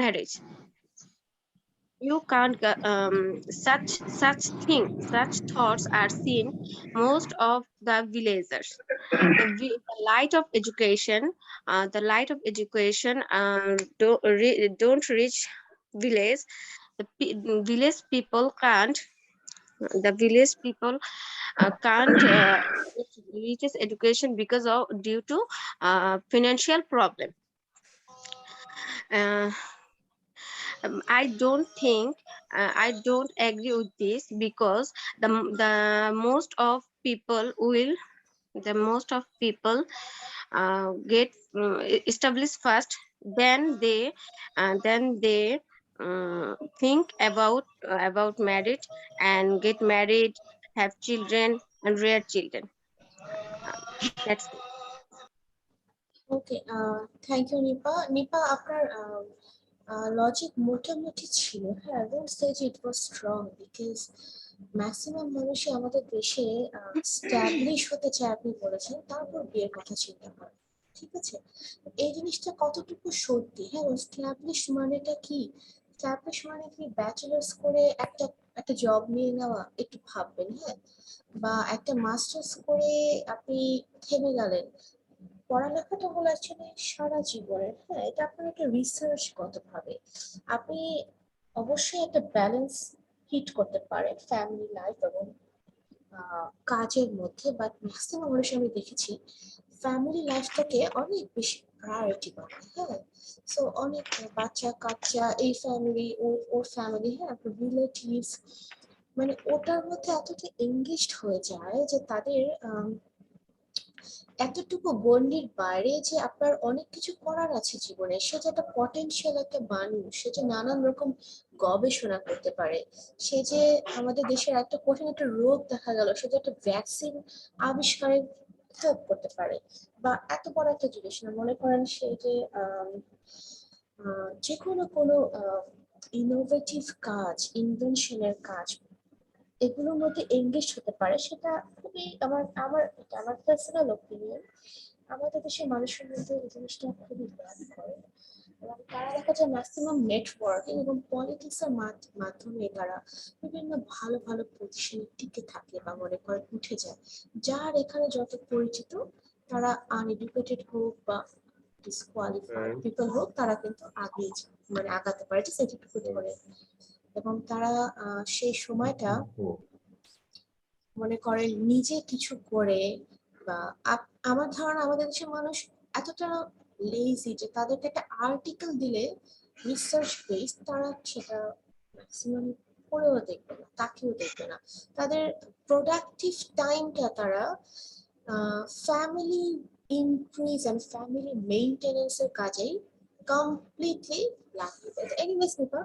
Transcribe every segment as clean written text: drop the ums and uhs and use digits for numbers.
marriage. You can't such thoughts are seen most of the villagers. The light of education, don't reach village. Village people can't. The village people can't reach education because of due to financial problem. Uh, I don't think I don't agree with this because the most of people will the most of people get established first, then they think about marriage and get married, have children and rear children. That's it. Okay, thank you Nipa. Nipa, আপনার logic মোটামুটি ছিল, হ্যাঁ। Don't say যে it was strong, because maximum মানুষই আমাদের দেশে establish হতে চায়, আপনি বলেছেন, তারপর বিয়ের কথা চিন্তা করে। ঠিক আছে, এই জিনিসটা কতটুকু সত্যি? হ্যাঁ, স্ট্যাবলিশ মানেটা কি? স্ট্যাবলিশ মানে কি ব্যাচেলার্স করে একটা একটা জব নিয়ে নেওয়া? একটু ভাববেন, হ্যাঁ। বা একটা মাস্টার্স করে আপনি থেমে গেলেন। পড়ালেখাটা হলো অ্যাকচুয়ালি সারা জীবনের, হ্যাঁ। এটা আপনার একটা রিসার্চ গত ভাবে আপনি অবশ্যই একটা ব্যালেন্স হিট করতে পারেন ফ্যামিলি লাইফ এবং কাজের মধ্যে। বাট ম্যাক্সিমাম মানুষ আমি দেখেছি ফ্যামিলি লাইফটাকে অনেক বেশি প্রায়োরিটি বানায়, হ্যাঁ। সো অনেক বাচ্চা কাচ্চা, এই ফ্যামিলি, ওর ফ্যামিলি, হ্যাঁ, রিলেটিভস, মানে ওটার মধ্যে এতটা এঙ্গেজড হয়ে যায় যে তাদের এতটুকু গণ্ডির বাইরে যে আপনার অনেক কিছু করার আছে জীবনে। সে যে একটা পটেনশিয়াল একটা মানুষ, সে যে নানান রকম গবেষণা করতে পারে, সে যে আমাদের দেশের একটা কঠিন একটা রোগ দেখা গেল, সে যে একটা ভ্যাকসিন আবিষ্কারের হেল্প করতে পারে। বা এত বড় একটা জিনিস না, মনে করেন সে যে যে কোনো ইনোভেটিভ কাজ, ইনভেনশনের কাজ, এগুলোর মধ্যে এঙ্গেজ হতে পারে, সেটা খুবই আমার পার্সোনাল ওপিনিয়ন। আমাদের দেশের মানুষের মধ্যে এই জিনিসটা খুবই ল্যাক করে, এবং তারা দেখা যায় ম্যাক্সিমাম নেটওয়ার্কিং এবং পলিটিক্স এর মাধ্যমে তারা বিভিন্ন ভালো ভালো পজিশনে টিকে থাকে বা মনে করেন উঠে যায়। যার এখানে যত পরিচিত, তারা আনএডুকেটেড হোক বা ডিসকোয়ালিফাইড পিপল হোক, তারা কিন্তু আগে মানে আগাতে পারে যে সার্টিফিকেট করে। এবং তারা সেই সময়টা মনে করেন নিজে কিছু করে, বা আমার ধারণা আমাদের দেশের মানুষ এতটা লেজি যে তাদেরকে একটা আর্টিকেল দিলে রিসার্চ বেস, তারা সেটা ম্যাক্সিমাম পড়েও দেখবে না, তাকেও দেখবে না। তাদের প্রোডাক্টিভ টাইমটা তারা ফ্যামিলি ইনক্রিজ অ্যান্ড ফ্যামিলি মেইনটেনেন্সের কাজেই কমপ্লিটলি লাগিয়ে দেয়। এনিওয়েজ নিপা,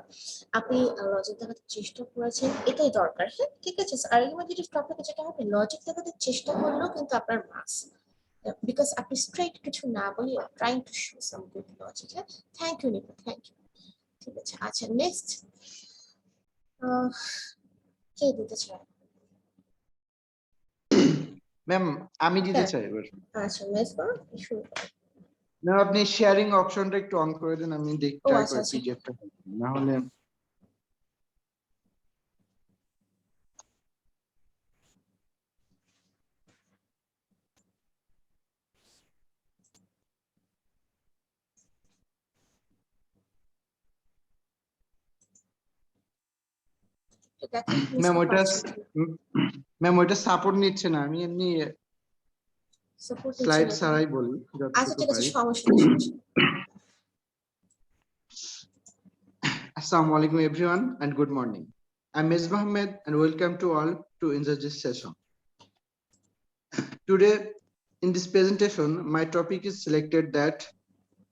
আপনি লজিক দেখাতে চেষ্টা করেছেন, এটাই দরকার, হ্যাঁ। ঠিক আছে, আর্গুমেন্টেটিভ টপিকে যেটা হবে, লজিক দেখাতে চেষ্টা করলেও কিন্তু আপনার মার্কস, বিকজ আপনি স্ট্রেট কিছু না বলে trying to show some good logic, হ্যাঁ। Thank you Nipa, thank you. ঠিক আছে, আচ্ছা, নেক্সট কে দিতে চায়? ম্যাম আমি দিতে চাই এবার। আচ্ছা, মেজবা শুরু করুন। না, আপনি শেয়ারিং অপশনটা একটু অন করে দেন, আমি ট্রাই আচ্ছা, করি আচ্ছা। পিডিএফটা, না হলে ম্যাম ওইটা সাপোর্ট নিচ্ছে না, আমি এমনি স্লাইড ছাড়াই বলি আচ্ছা, যতটুকু ঠিক আছে, পারি। সমস্যা নেই, সমস্যা নেই। Assalamu alaikum everyone and good morning. I'm Mesbah Ahmed and welcome to all to in this session. Today in this presentation my topic is selected that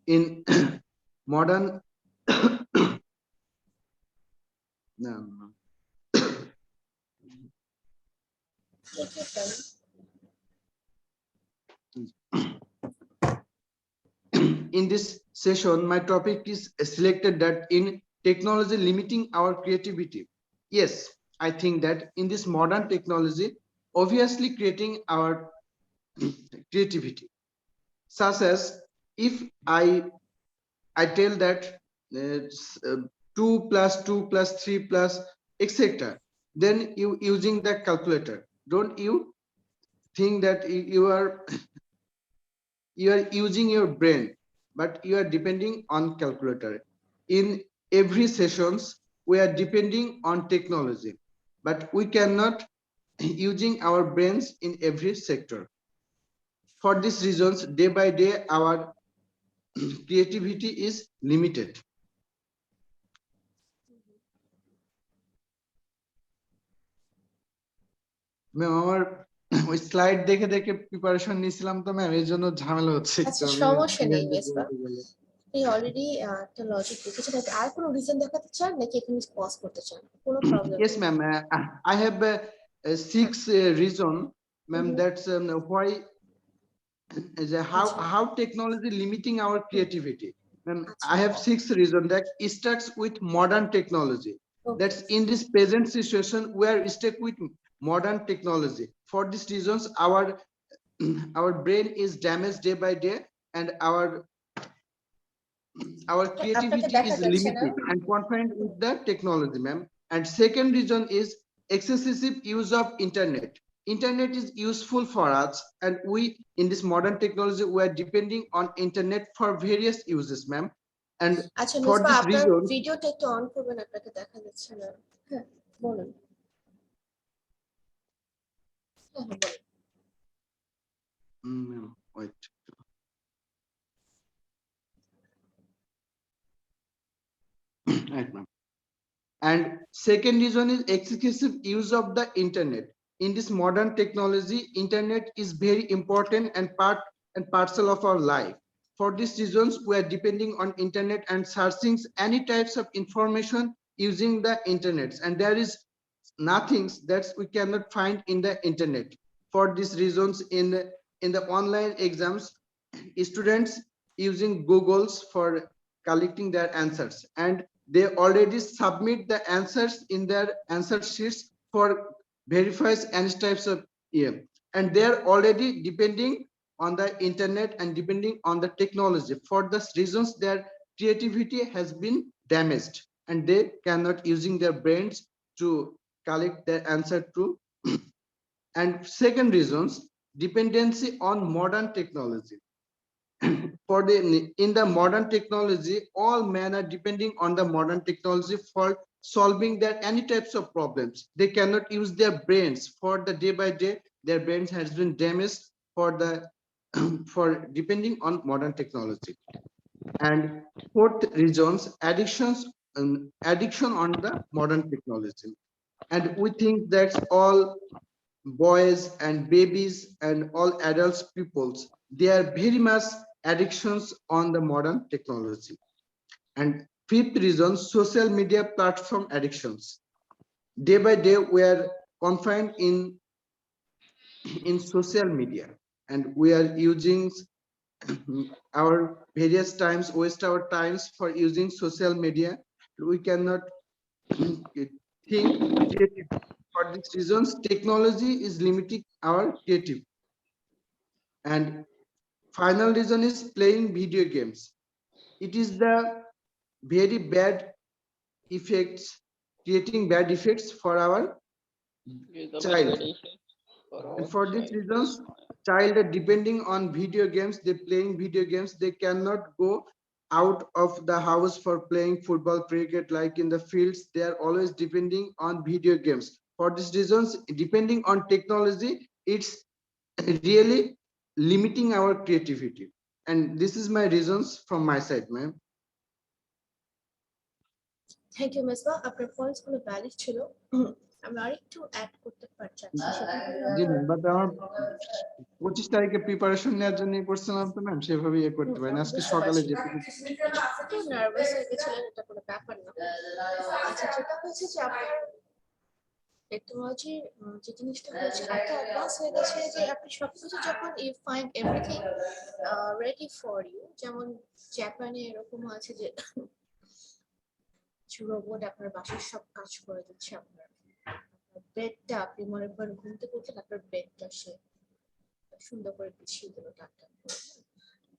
in modern no. In this session my topic is selected that in technology limiting our creativity. Yes, I think that in this modern technology obviously creating our creativity, such as if I tell that it's, 2 plus 2 plus 3 plus etc. Then you using the calculator. Don't you think that you are using your brain, but you are depending on calculator. In every sessions, we are depending on technology, but we cannot using our brains in every sector. For these reasons, day by day, our creativity is limited. Ma'am আমার ওই slide দেখে দেখে preparation নিয়েছিলাম তো ma'am এই জন্য ঝামেলা হচ্ছে একটু আচ্ছা, আমি সমস্যা নেই সিরিয়াসলি মেজবা। বলতে গেলে আপনি অলরেডি একটা লজিক দেখেছেন, আর কোনো রিজন দেখাতে চান নাকি এখানে পজ করতে চান? কোনো প্রবলেম yes নেই। ma'am, I have hmm, 6 reason ma'am, hmm, that's why is আচ্ছা, how technology limiting our hmm, creativity. আচ্ছা, I have 6 reasons that starts with modern technology. Okay. That's in this present situation we are stuck with modern technology. For these reasons, our brain is damaged day by day, and our আপনাকে creativity দেখা is যাচ্ছে না? limited and confined with the technology, ma'am. And second reason is excessive use of internet. Internet is useful for us, and we in this modern technology we are depending on internet for various uses, ma'am. And আচ্ছা for Mezba, this আপনার reason, ভিডিওটা একটু on করবেন, আপনাকে দেখা যাচ্ছে না। হ্যাঁ, বলুন। হ্যাঁ, হ্যাঁ, বলুন। wait, right, ma'am. And second reason is excessive use of the internet. In this modern technology, internet is very important and part and parcel of our life. For these reasons, we are depending on internet and searching any types of information using the internet. And there is nothing that we cannot find in the internet. For these reasons, in the online exams, students using Googles for collecting their answers, and they already submit the answers in their answer sheets for verifies any types of and they are already depending on the internet and depending on the technology. For the reasons, their creativity has been damaged and they cannot using their brains to collect their answer to. And second reasons, dependency on modern technology. For the in the modern technology, all men are depending on the modern technology for solving their any types of problems. They cannot use their brains for the day by day. Their brains has been damaged for the for depending on modern technology. And fourth reasons, addictions, addiction on the modern technology. And we think that's all boys and babies and all adults peoples, they are very much addictions on the modern technology. And fifth reason, social media platform addictions. Day by day we are confined in social media, and we are using our various times, waste our times for using social media. We cannot think creative. For these reasons, technology is limiting our creative. And final reason is playing video games. It is the very bad effects, creating bad effects for our Is the bad child. effect for And our for these child. reasons, child are depending on video games. They playing video games. They cannot go out of the house for playing football, cricket, like in the fields. They are always depending on video games. For these reasons, depending on technology, it's really limiting our creativity. And this is my reasons from my side, ma'am. Thank you Mezba, আপনার points গুলো valid ছিল। আমি আরেকটু add করতে চাচ্ছি, সেটা হলো জি আপনার ম্যাম, বাট আমার 25 তারিখে প্রিপারেশন নেওয়ার জন্য করছিলাম তো ম্যাম, সেভাবে করতে পারি না আজকে বুঝতে সকালে পারছি। যেটুকু। একটু নার্ভাস হয়ে গেছিলেন, এটা কোনো ব্যাপার না। আচ্ছা, যেটা হয়েছে যে আপনার টেকনোলজি যে জিনিসটা হয়েছে এত অ্যাডভান্স হয়ে গেছে যে আপনি সবকিছু যখন you find everything ready for you, যেমন জাপানে এরকম আছে যে রোবট আপনার বাসার সব কাজ করে দিচ্ছে। আপনার বেডটা, আপনি মনে করেন ঘুম থেকে উঠলেন, আপনার বেডটা সে সুন্দর করে গুছিয়ে দিল টাকটাক করে।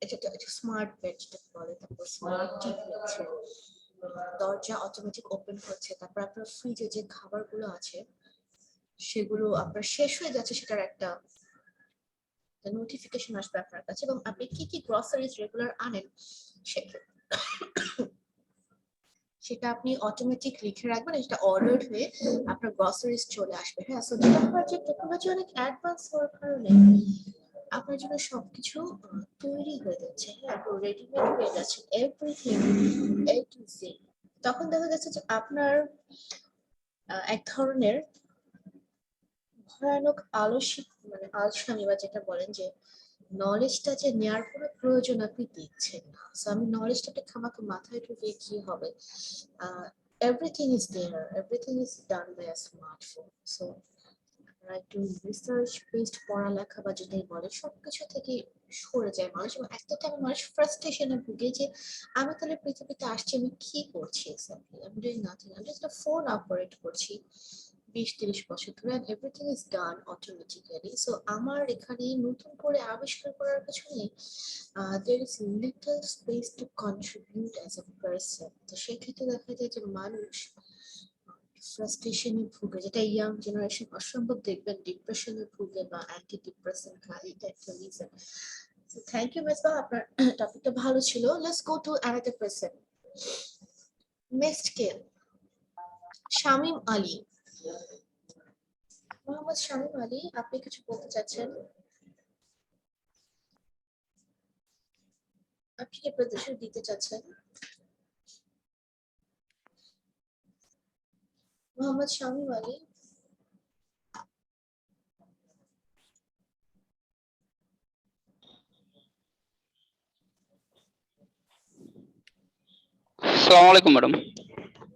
এটা তো একটা স্মার্ট বেড যেটা বলে। তারপর স্মার্ট টিভি আছে, দরজা অটোমেটিক ওপেন হচ্ছে, তারপর আপনার ফ্রিজে যে খাবারগুলো আছে সেগুলো আপনার শেষ হয়ে যাচ্ছে, সেটার একটা নোটিফিকেশন আসবে আপনার কাছে, এবং আপনি কি কি গ্রসারিজ রেগুলার আনেন সেটা আপনি অটোমেটিক লিখে রাখবেন, সেটা অর্ডার হয়ে আপনার গ্রসারিজ চলে আসবে। হ্যাঁ, সো যেটা হচ্ছে টেকনোলজি অনেক অ্যাডভান্স হওয়ার কারণে আপনার জন্য সবকিছু তৈরি হয়ে যাচ্ছে, হ্যাঁ, রেডিমেড হয়ে যাচ্ছে এভরিথিং এ টু জেড। তখন দেখা যাচ্ছে যে আপনার এক ধরনের ভয়ানক আলস্যামি বা যেটা বলেন যে নলেজটা যে নেওয়ার কোনো প্রয়োজন আপনি দেখছেন না। সো আমি নলেজটাকে খামাকে মাথায় ঢুকিয়ে কি হবে, everything is there, everything is done by a smartphone. So একটু রিসার্চ বেসড পড়ালেখা বা যেটাই বলে সবকিছু থেকে সরে যায় মানুষ, এবং একটা টাইমে মানুষ ফ্রাস্ট্রেশনে ভুগে যে আমি তাহলে পৃথিবীতে আসছি, আমি কি করছি এক্স্যাক্টলি, আমি ডুইং নাথিং, আমি জাস্ট ফোন অপারেট করছি 20-30 বছর ধরে, and everything is done automatically. So আমার এখানে নতুন করে আবিষ্কার করার পেছনে there is little space to contribute as a person. তো সেক্ষেত্রে দেখা যায় যে মানুষ ফ্রাস্ট্রেশনে ভুগে, যেটা ইয়াং জেনারেশন অসম্ভব দেখবেন ডিপ্রেশনে ভুগে বা অ্যান্টি ডিপ্রেসেন্ট খায়, এটা একটা reason. So thank you Mezba, আপনার টপিকটা ভালো ছিল। Let's go to another person, next কে, শামীম আলী। মোহাম্মদ শামীম আলী, আপনি কিছু বলতে চাচ্ছেন? আপনি কি প্রদর্শন দিতে চাচ্ছেন? মোহাম্মদ শামীম আলী, আসসালামু আলাইকুম ম্যাডাম।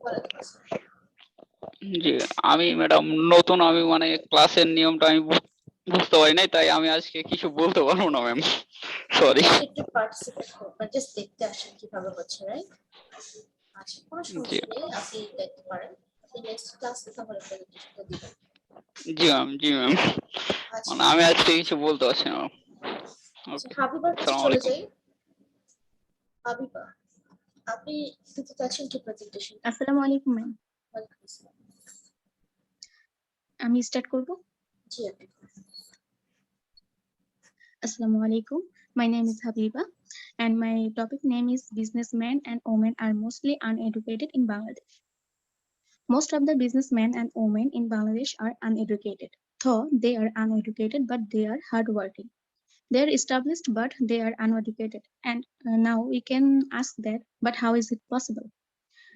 ওয়ালাইকুম আসসালাম। জি, আমি ম্যাডাম নতুন, আমি মানে ক্লাসের নিয়মটা আমি বুঝতে পারি নাই, তাই আমি আজকে কিছু বলতে পারবো না ম্যাম, সরি। জাস্ট একটু পার্টিসিপেট করবেন, জাস্ট দেখতে আসেন কিভাবে হচ্ছে, রাইট? আচ্ছা, কোনো জি, সমস্যা নেই, আপনি দেখতে পারেন। আপনি নেক্সট ক্লাসে তাহলে প্রেজেন্টেশনটা দিবেন। জি ম্যাম, জি ম্যাম, আচ্ছা, মানে আমি আজকে কিছু বলতে পারছি না। আচ্ছা, ওকে, হাবিবার কাছে আসসালামু চলে আলাইকুম। যাই। হাবিবা, আপনি দিতে চাচ্ছেন কি প্রেজেন্টেশনটা? আসসালামু আলাইকুম ম্যাম। ওয়ালাইকুম আসসালাম। আমি স্টার্ট করব। জি, আপনি Assalamu alaikum. My name is Habiba and my topic name is businessmen and women are mostly uneducated in Bangladesh. Most of the businessmen and women in Bangladesh are uneducated. Though they are uneducated but they are hardworking. They are established but they are uneducated. And now we can ask that, but how is it possible?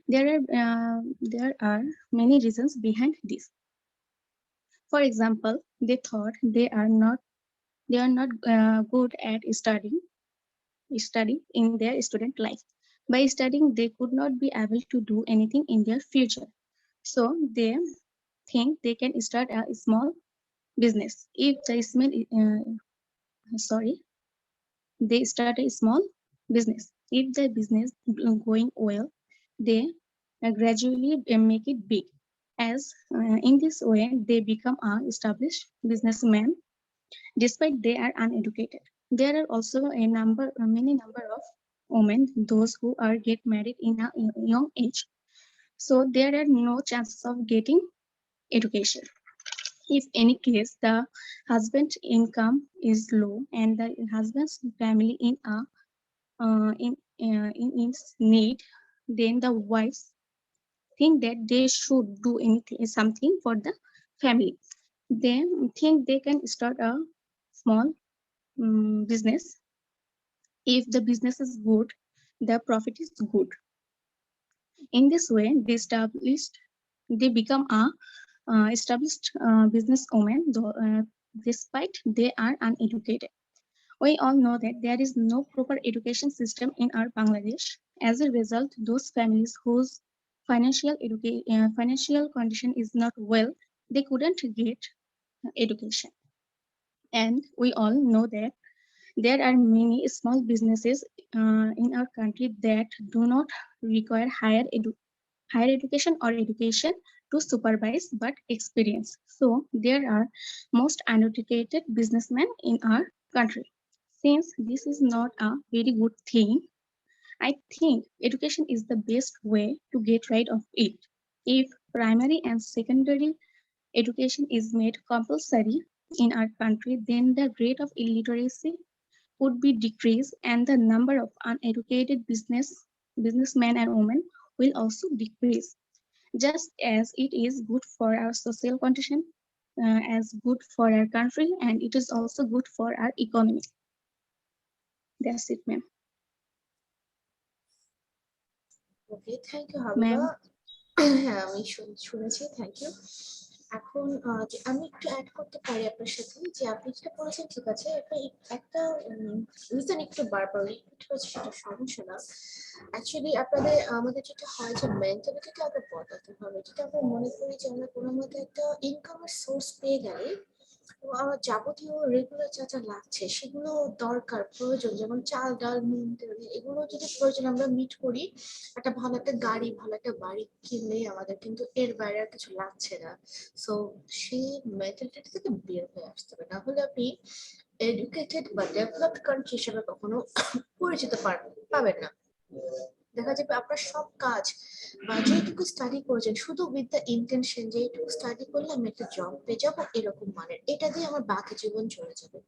There are many reasons behind this. For example, they thought they are not good at studying in their student life. By studying, they could not be able to do anything in their future. So they think they can start a small business. If the small, sorry, they start a small business. If the business going well, they gradually make it big. As in this way, they become a established businessman despite they are uneducated. There are also many number of women, those who are get married in a young age. So there are no chances of getting education. If any case, the husband's income is low and the husband's family in its need, then the wives think that they should do something for the family. They think they can start a small business. If the business is good, the profit is good. In this way, they become a established businesswoman, though, despite they are uneducated. We all know that there is no proper education system in our Bangladesh. As a result, those families whose financial condition is not well, they couldn't get education. And we all know that there are many small businesses in our country that do not require higher education or education to supervise but experience. So there are most uneducated businessmen in our country. Since this is not a very good thing, I think education is the best way to get rid of it. If primary and secondary education is made compulsory in our country, then the rate of illiteracy would be decreased and the number of uneducated businessmen and women will also decrease. Just as it is good for our social condition, as good for our country, and it is also good for our economy. That's it, ma'am. Okay, thank you Habiba. Ma'am, হ্যাঁ, আমি শুনেছি, thank you. এখন আমি একটু add করতে পারি আপনার সাথে, যে আপনি যেটা বলেছেন ঠিক আছে, একটা রিজন একটু বারবার রিপিট হচ্ছে, সেটা সমস্যা না। অ্যাকচুয়ালি আমাদের যেটা হয় যে মেন্টালিটিটা আগে বদলাতে হবে। যেটা আমরা মনে করি যে আমরা কোনো মতে একটা ইনকামের সোর্স পেয়ে গেলে আমার যাবতীয় রেগুলার যা যা লাগছে সেগুলো দরকার, প্রয়োজন, যেমন চাল ডাল নুন তেল, এগুলো যদি প্রয়োজন আমরা মিট করি, একটা ভালো একটা গাড়ি, ভালো একটা বাড়ি কিনলে আমাদের কিন্তু এর বাইরে আর কিছু লাগছে না। সো সেই মেন্টালিটি থেকে বের হয়ে আসতে হবে, না হলে আপনি এডুকেটেড বা ডেভেলপড কান্ট্রি হিসেবে কখনো পরিচিত পাবেন না। দেখা যাবে আপনার সব কাজ বা যেটুকু স্টাডি করেছেন শুধু উইথ দ্য ইন্টেনশন যে এইটুকু স্টাডি করলে আমি একটা জব পেয়ে যাবো, এরকম মানের, এটা দিয়ে আমার বাকি জীবন চলে যাবে।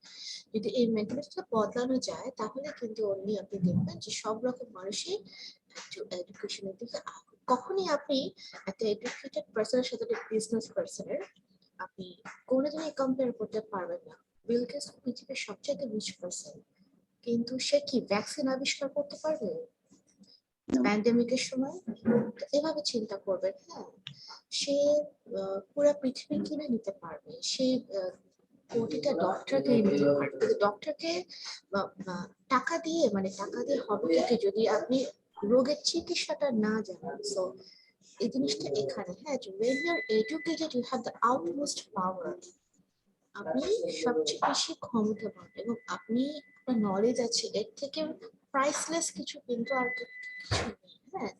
যদি এই মেন্টালিটিটা বদলানো যায় তাহলে কিন্তু অনলি আপনি দেখবেন যে সব রকম মানুষই এডুকেশনের দিকে কখনই আপনি একটা এডুকেটেড পার্সনের সাথে একটা বিজনেস পার্সনের আপনি কোনোদিনই কম্পেয়ার করতে পারবেন না। বিল গেটস পৃথিবীর সবচেয়ে রিচ পার্সন, কিন্তু সে কি ভ্যাকসিন আবিষ্কার করতে পারবে no. প্যান্ডেমিকের সময়? তো এভাবে চিন্তা করবেন। হ্যাঁ, সে পুরো পৃথিবী কিনে নিতে পারবে, সে কোটিটা ডক্টর কিনে নিতে পারবে, কিন্তু ডক্টরকে টাকা দিয়ে, মানে টাকা দিয়ে হবে কি যদি আপনি রোগের চিকিৎসাটা না জানেন। সো এই জিনিসটা এখানে, হ্যাঁ, যে when you are educated you have the utmost power, আপনি সবচেয়ে বেশি ক্ষমতাবান এবং আপনি আপনার নলেজ আছে, এর থেকে প্রাইসলেস কিছু কিন্তু আর কিছু নেই। হ্যাঁ,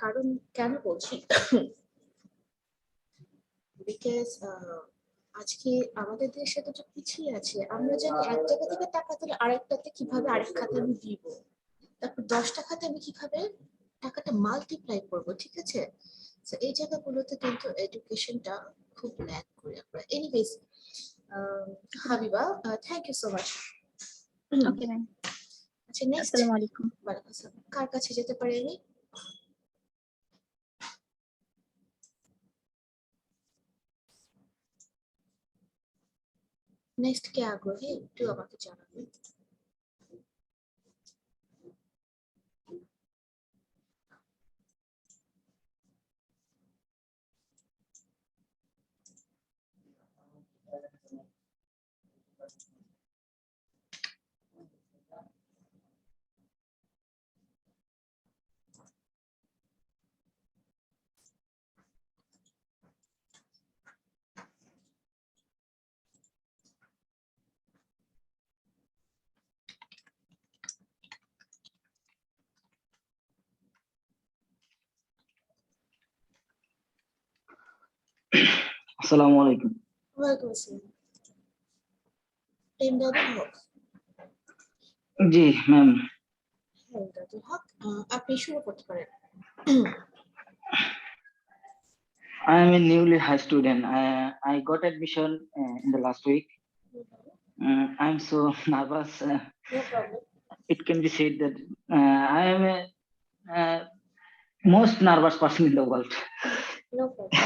কারণ কেন বলছি, বিকজ আজকে আমাদের দেশ এতটা পিছিয়ে আছে, আমরা জানি এক জায়গা থেকে টাকা তুলে আরেকটাতে কিভাবে আরেক খাতে আমি দিব, তারপর 10টা খাতে আমি কিভাবে টাকাটা মাল্টিপ্লাই করব, ঠিক আছে? তো এই জায়গাগুলোতে কিন্তু এডুকেশনটা খুব ল্যাক করে আমরা। Anyways, Habiba, thank you so much. Okay, ma'am. আচ্ছা, নেক্সট Assalamu alaikum. কার কাছে যেতে পারি আমি? নেক্সট কে আগ্রহী একটু আমাকে জানাবেন। আসসালামু আলাইকুম। ওয়ালাইকুম আসসালাম। প্রেম দাদু হক। জি ম্যাম। হ্যাঁ দাদু হক, আপনি শুরু করতে পারেন। I am a newly high student. I got admission in the last week. I'm so nervous. No problem. It can be said that I am a most nervous person in the world. No problem.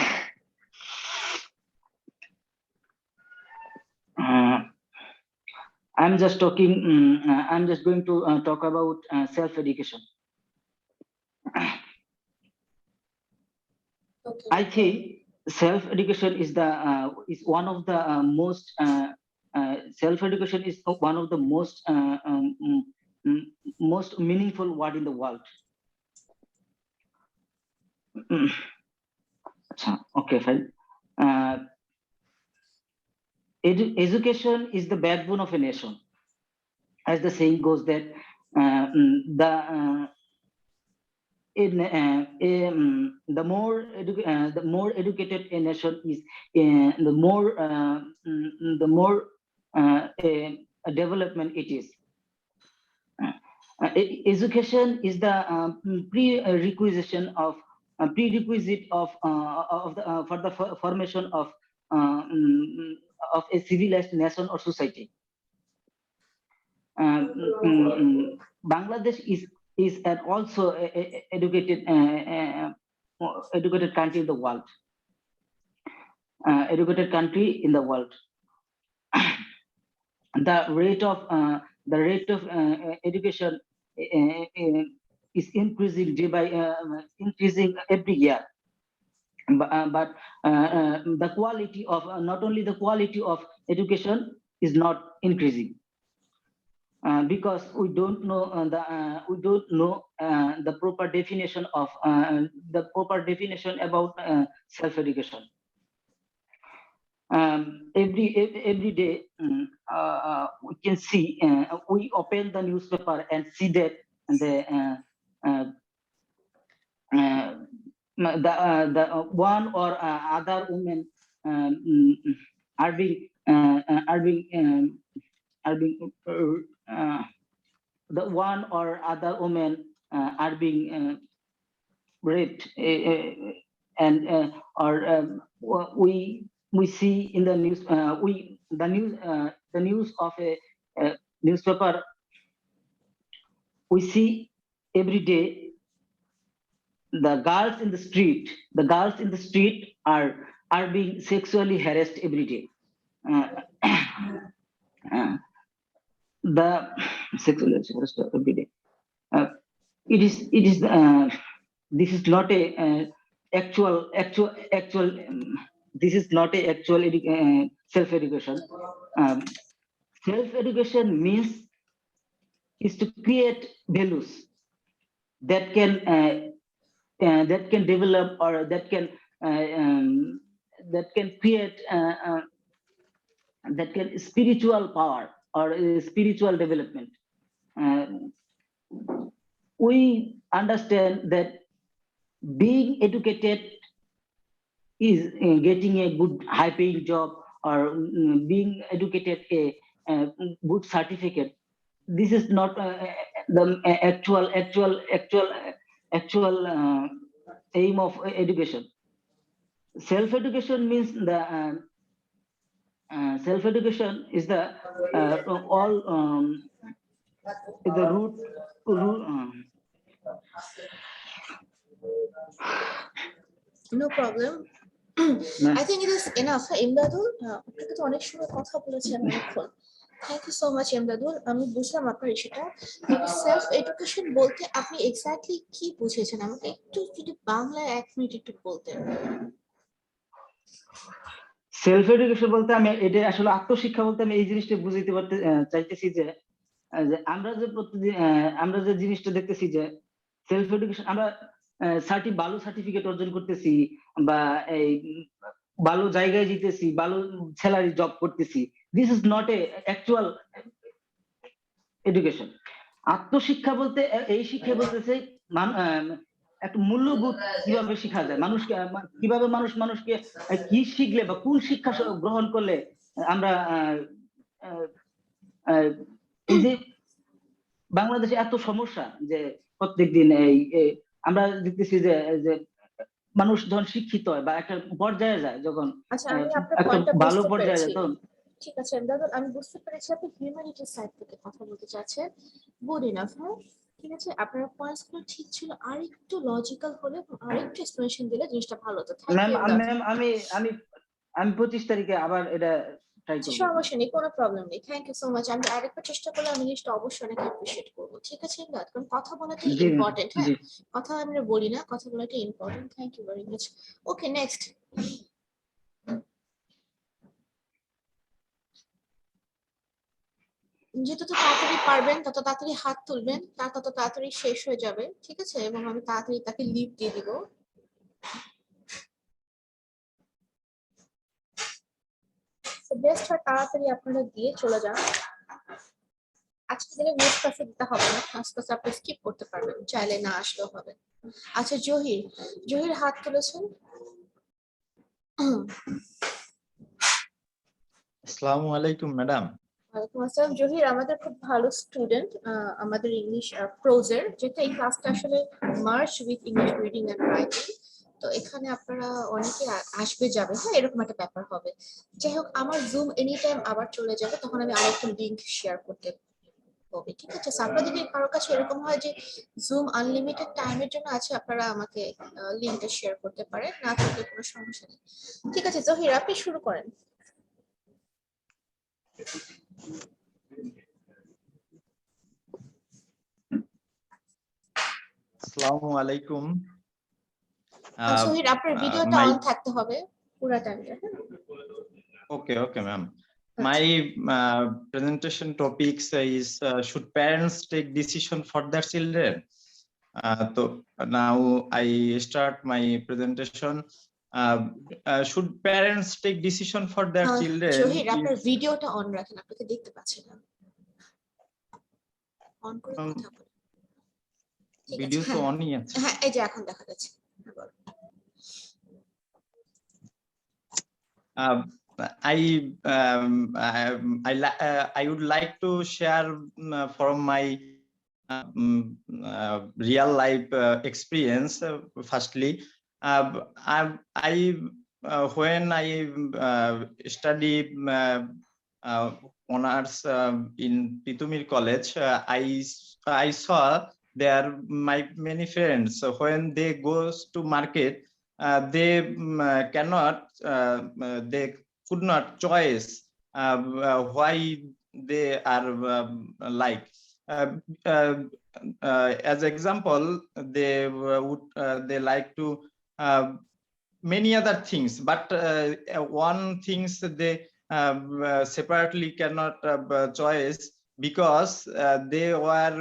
I'm just talking. I'm just going to talk about self-education. Okay. I think self-education is one of the most self-education is one of the most meaningful word in the world. Okay, fine. Education is the backbone of a nation, as the saying goes that the more educated a nation is, the more a development it is. Education is the prerequisite for the formation of a civilized nation or society. Bangladesh is an also educated country in the world. Educated country in the world. The rate of education is increasing increasing every year. But the quality of not only the quality of education is not increasing. Because we don't know the proper definition of about self-education. Every day we can see, we open the newspaper and see that the one or other women are being the one or other women are being raped, and or we see in the news, the news of a newspaper. We see every day the girls in the street are being sexually harassed every day. The sexually harassed every day. It is this is not a actual this is not a actual self-education. Self-education means is to create values that can develop, or that can create that can spiritual power or spiritual development. We understand that being educated is getting a good high-paying job, or being educated a good certificate. This is not the actual aim of education. Self-education means the self-education is the all is the root. No problem. I think it is enough. Imdadul, আপনাকে তো অনেক সময় কথা বলেছেন অনেকক্ষণ। Thank you so much Imdadul. আমি বুঝলাম আপনার ইস্যুটা। তবে সেলফ এডুকেশন বলতে আপনি এক্স্যাক্টলি কি বুঝেছেন? আমাকে একটু যদি বাংলায় 1 মিনিট একটু বলতেন। সেলফ এডুকেশন বলতে আমি এটা আসলে আত্মশিক্ষা বলতে আমি এই জিনিসটা বুঝাইতে পারতে চাইতেছি যে আমরা যে প্রতিদিন আমরা যে জিনিসটা দেখতেছি যে সেলফ এডুকেশন, আমরা ভালো সার্টিফিকেট অর্জন করতেছি, বা এই ভালো জায়গায় যেতেছি, ভালো স্যালারি জব করতেছি। This is not a actual education. আত্মশিক্ষা বলতে এই শিক্ষা বলতেছে একটা মূল্যবোধ কিভাবে শেখা যায়, মানুষকে কিভাবে মানুষকে কি শিখলে বা কোন শিক্ষা গ্রহণ করলে আমরা এই যে বাংলাদেশে এত সমস্যা যে প্রত্যেকদিন এই আমরা দেখতেছি যে মানুষ যখন শিক্ষিত হয় বা একটা পর্যায়ে যায়, যখন একটা ভালো পর্যায়ে যায়, তখন ঠিক আছে ইমদাদুল, আমি বুঝতে পেরেছি আপনি হিউম্যানিটির সাইড থেকে কথা বলতে চাচ্ছেন। Good enough. হ্যাঁ, ঠিক আছে, আপনার পয়েন্টসগুলো ঠিক ছিল, আর একটু লজিক্যাল হলে, আর একটু এক্সপ্লেনেশন দিলে জিনিসটা ভালো হতো। ম্যাম আমি 25 তারিখে আবার এটা ট্রাই করব। সমস্যা নেই, কোনো প্রবলেম নেই। Thank you so much. আমি আরেকবার চেষ্টা করলে আমি জিনিসটা অবশ্যই অনেক অ্যাপ্রিশিয়েট করবো। ঠিক আছে ইমদাদ, কারণ কথা বলাটাই ইম্পর্টেন্ট। হ্যাঁ, কথা আমরা বলি না, কথা বলাটাই important. Thank you very much. Okay, next. যত তাড়াতাড়ি পারবেন তত তাড়াতাড়ি হাত তুলবেন, তত তাড়াতাড়ি শেষ হয়ে যাবে। ঠিক আছে, এবং আমি তাড়াতাড়ি তাকে লিভ দিয়ে দিব। বেস্ট হয় তাড়াতাড়ি আপনারা দিয়ে চলে যান। আজকে দিনে নেক্সট ক্লাসে দিতে হবে না, নেক্সট ক্লাসে আপনি স্কিপ করতে পারবেন, চাইলে না আসলেও হবে। আচ্ছা, জহির হাত তুলেছেন। আসসালামু আলাইকুম ম্যাডাম। ওয়ালাইকুম আসসালাম। জহির আমাদের খুব ভালো স্টুডেন্ট, আমাদের ইংলিশ প্রোজের, যেটা এই ক্লাসটা আসলে march with English reading and writing. তো এখানে আপনারা অনেকে আসবে যাবে, হ্যাঁ এরকম একটা ব্যাপার হবে। যাই হোক, আমার জুম এনি টাইম আবার চলে যাবে, তখন আমি আরেকটা লিংক শেয়ার করতে হবে, ঠিক আছে? আপনাদের যদি কারোর কাছে এরকম হয় যে জুম আনলিমিটেড টাইমের জন্য আছে, আপনারা আমাকে লিংকটা শেয়ার করতে পারেন, না থাকলে কোনো সমস্যা নেই। ঠিক আছে জহির, আপনি শুরু করেন। Assalamu alaikum. জহির আপনার ভিডিওটা My অন থাকতে হবে পুরো টাইমটা, হ্যাঁ? okay, ma'am. আচ্ছা। My presentation topics is should parents take decision for their children? So now I start my presentation. Should parents take decision for their children? Zahir আপনার ভিডিওটা অন রাখেন, আপনাকে দেখতে পাচ্ছি না, অন করে কথা বলেন। ঠিক আছে, Video তো হ্যাঁ অনই আছে। হ্যাঁ, এই যে এখন দেখা যাচ্ছে। I would like to share from my real life experience. Firstly, I when I study honors in Pitumir College, I saw there my many friends. So when they goes to market, they cannot they could not choice why they are like as example, they would they like to many other things, but one things they separately cannot choice because they were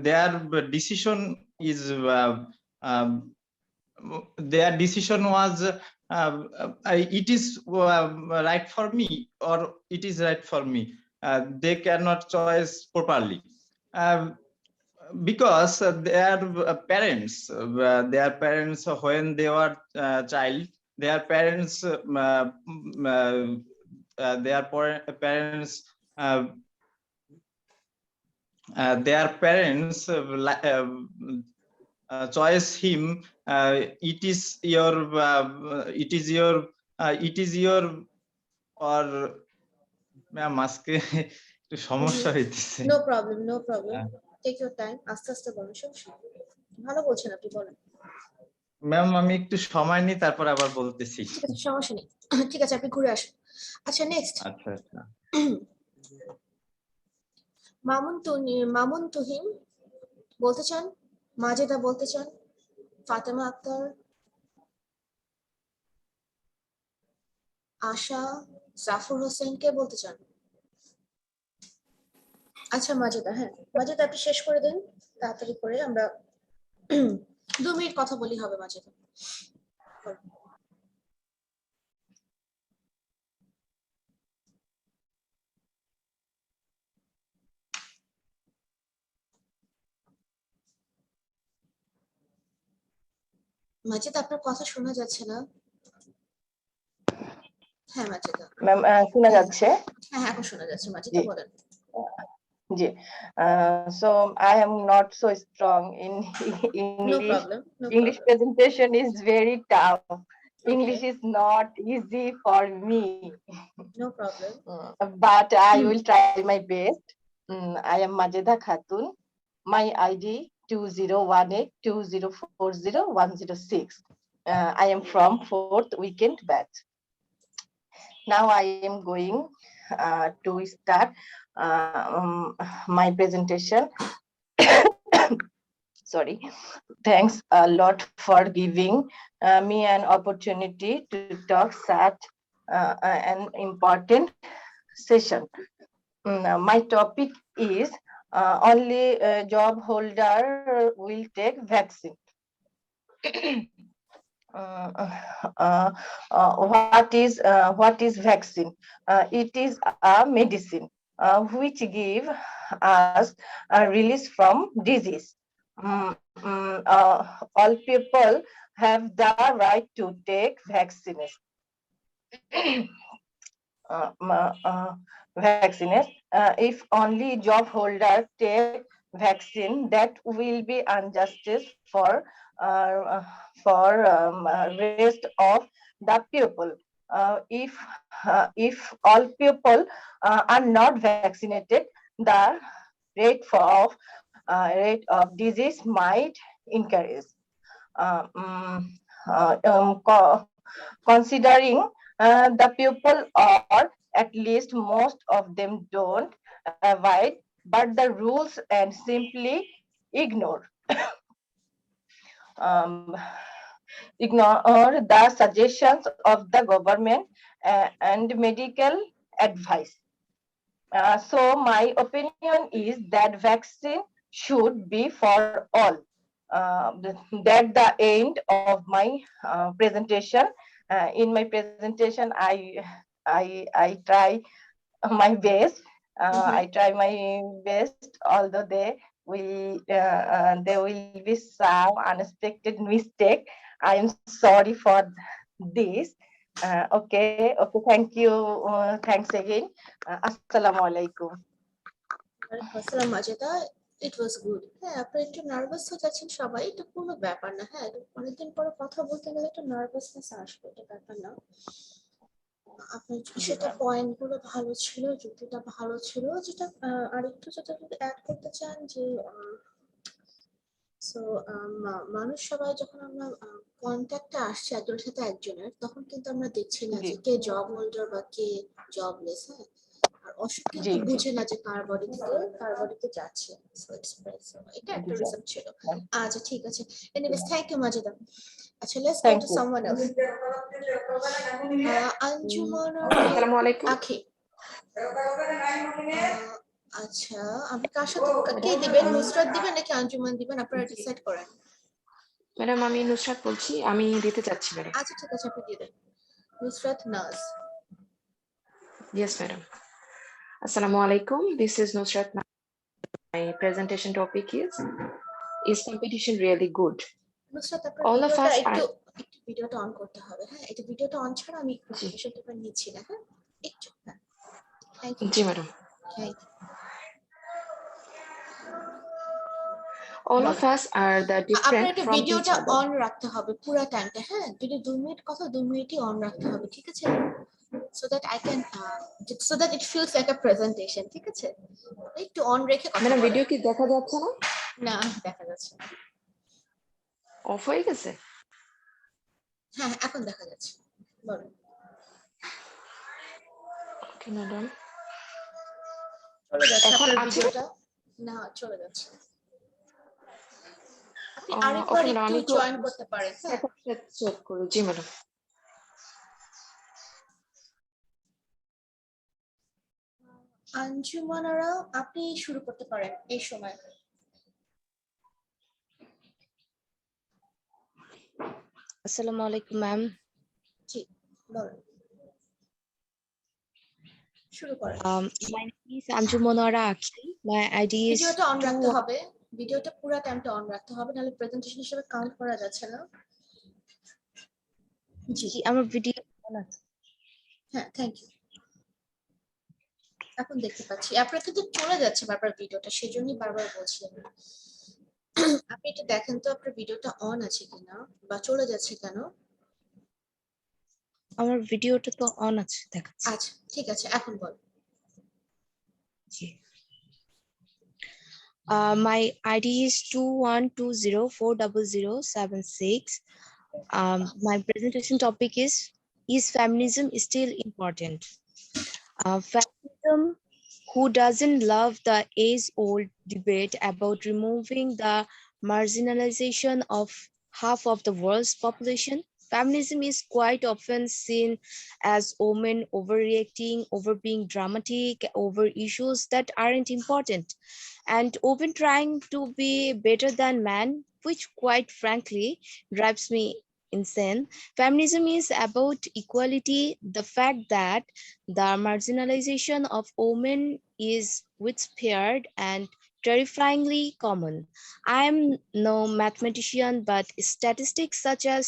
their decision is their decision was it is right for me or it is right for me. They cannot choice properly because their parents when they were child, their parents uh, their parents choice him it is your or ma'am আজকে একটু সমস্যা হইতেছে। No problem, no problem, take your time, আস্তে আস্তে বলুন, সমস্যা নেই। ভালো বলছেন আপনি, বলেন। ম্যাম আমি একটু সময় নিই, তারপর আবার বলতেছি। ঠিক আছে, সমস্যা নেই, ঠিক আছে, আপনি ঘুরে আসুন। আচ্ছা, নেক্সট। আচ্ছা আচ্ছা, মামুন তুহিন বলতে চান, মাজেদা বলতে চান, ফাতেমা আক্তার, আশা, জাফর হোসেন, কে বলতে চান? আচ্ছা মাজেদা, হ্যাঁ মাজেদা আপনি শেষ করে দিন তাড়াতাড়ি করে, আমরা 2 মিনিট কথা বলি হবে মাজেদা। মাজেদা আপনার কথা শোনা যাচ্ছে না। হ্যাঁ মাজেদা, ম্যাম শোনা যাচ্ছে? হ্যাঁ হ্যাঁ এখন শোনা যাচ্ছে, মাজেদা বলেন। জি, so I am not so strong in no English. Problem, no English problem. presentation is very tough. English is not easy for me. No problem. But I will try my best. I am Majeda Khatun. My ID 201820400106. I am from 4th weekend batch. Now I am going to start my presentation. Sorry. Thanks a lot for giving me an opportunity to talk such an important session. My topic is only job holder will take vaccine. What is vaccine? It is a medicine which give us a release from disease. All people have the right to take vaccines. vaccines. If only job holders take vaccine, that will be injustice uh, for rest of the people. If all people are not vaccinated, the rate of disease might increase. Uh, mm, Considering the people, or at least most of them, don't avoid but the rules and simply ignore um, ignore the suggestions of the government and medical advice. So my opinion is that vaccine should be for all. That the end of my presentation. In my presentation, I try my best. I try my best, although there will be some unexpected mistake. I am sorry for this. Okay. Thank you. Thanks again. Assalamu alaikum. ওয়ালাইকুম আসসালাম মাজেদা, ইট was good. হ্যাঁ, আপনি একটু nervous হয়ে যাচ্ছেন, সবাই এটা কোনো ব্যাপার না। হ্যাঁ, অনেকদিন পরে কথা বলতে গেলে একটু নার্ভাসনেস আসবে, এটা ব্যাপার না। আপনার সেটা পয়েন্ট গুলো ভালো ছিল, যুক্তিটা ভালো ছিল। যেটা আরেকটু যেটা যদি অ্যাড করতে চান যে সো মানুষ সবাই যখন আমরা কন্ট্যাক্টে আসছে একজনের সাথে একজনের, তখন কিন্তু আমরা দেখছি না যে কে জব হোল্ডার বা কে জবলেস। হ্যাঁ, আর অসুখ কিন্তু বুঝে না যে কার বডি থেকে কার বডিতে যাচ্ছে। সো এটা একটা রিজন ছিল। আচ্ছা, ঠিক আছে। Anyways, thank you Majeda. আচ্ছা, let's go to someone else. Anjuman আসসালামু আলাইকুম। আখি। আচ্ছা, আপনি কার সাথে কে দিবেন? নুসরাত দিবেন নাকি আঞ্জুমান দিবেন? আপনারা ডিসাইড করেন। ম্যাডাম, আমি নুসরাত বলছি, আমি দিতে চাচ্ছি ম্যাডাম। আচ্ছা, ঠিক আছে, আপনি দিয়ে দেন। নুসরাত নাজ। Yes, madam. Assalamu alaikum. This is Nusrat. My presentation topic is competition really good? Nusrat, আপনার All of ভিডিওটা us একটু are. একটু ভিডিওটা অন করতে হবে। হ্যাঁ, এটা ভিডিওটা অন ছাড়া আমি কোশ্চেন পেপার নিচ্ছি না। হ্যাঁ, একটু। হ্যাঁ, থ্যাংক ইউ। জি madam. Thank you. All of us are the আপনার different একটু from each ভিডিওটা other. অন রাখতে হবে পুরো টাইমটা। হ্যাঁ, যদি 2 মিনিট কথা 2 মিনিটই অন রাখতে হবে, ঠিক আছে? so that I can so that it feels like a presentation, ঠিক আছে? একটু অন রেখে কথা ম্যাডাম, বলেন। ভিডিও কি দেখা যাচ্ছে না? না, দেখা যাচ্ছে না। অফ হয়ে গেছে? হ্যাঁ, এখন দেখা যাচ্ছে। বলুন। Okay madam. চলে যাচ্ছে এখন আপনার আছে? ভিডিওটা? না, চলে যাচ্ছে। আপনি আরেকবার ওকে ম্যাডাম, একটু আমি একটু জয়েন করতে পারেন। হ্যাঁ, চেক করি। জি ম্যাডাম। আঞ্জুমানারা, আপনি শুরু করতে পারেন এই সময়। Assalamu alaikum, ma'am. জি, বলুন। শুরু করেন। My name is Anjumonara Akhi. My ID is ভিডিওটা অন রাখতে হবে। ভিডিওটা পুরো টাইমটা অন রাখতে হবে, নাহলে প্রেজেন্টেশন হিসেবে কাউন্ট করা যাচ্ছে না। জি, আমার ভিডিও অন আছে। হ্যাঁ, থ্যাংক ইউ। এখন দেখতে পাচ্ছি আপনার কিন্তু চলে যাচ্ছে বারবার ভিডিওটা, সেজন্যই বারবার বলছি আমি। আপনি এটা দেখেন তো আপনার ভিডিওটা অন আছে কিনা বা চলে যাচ্ছে কেন। আমার ভিডিওটা তো অন আছে দেখাচ্ছে। আচ্ছা, ঠিক আছে, এখন বল। জি। My ID is 2120400076. My presentation topic is feminism still important? Feminism, who doesn't love the age-old debate about removing the marginalization of half of the world's population? Feminism is quite often seen as women overreacting, over being dramatic, over issues that aren't important, and often trying to be better than men, which quite frankly drives me insane. Feminism is about equality, the fact that the marginalization of women is widespread and terrifyingly common. I am no mathematician, but statistics such as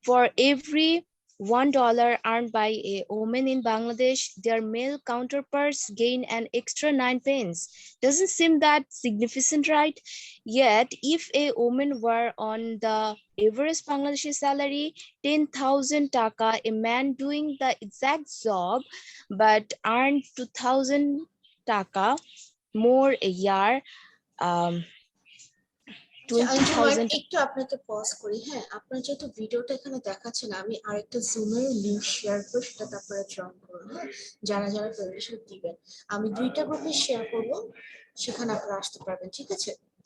for every $1 earned by a woman in Bangladesh, their male counterparts gain an extra 9 pence. Doesn't seem that significant, right? Yet, if a woman were on the average Bangladeshi salary, 10,000 taka, a man doing the exact job but earned 2,000 taka more a year, um, Anjuman 20,000. একটু আপনাকে pause করি। হ্যাঁ, আপনার যেহেতু ভিডিওটা এখানে দেখাচ্ছে না, আমি আরেকটা জুমের লিংক শেয়ার করে সেটাতে আপনারা জয়েন করুন। হ্যাঁ, যারা যারা প্রেজেন্টেশন দিবেন, আমি 2টা গ্রুপে শেয়ার করব, সেখানে আপনারা আসতে পারবেন, ঠিক আছে?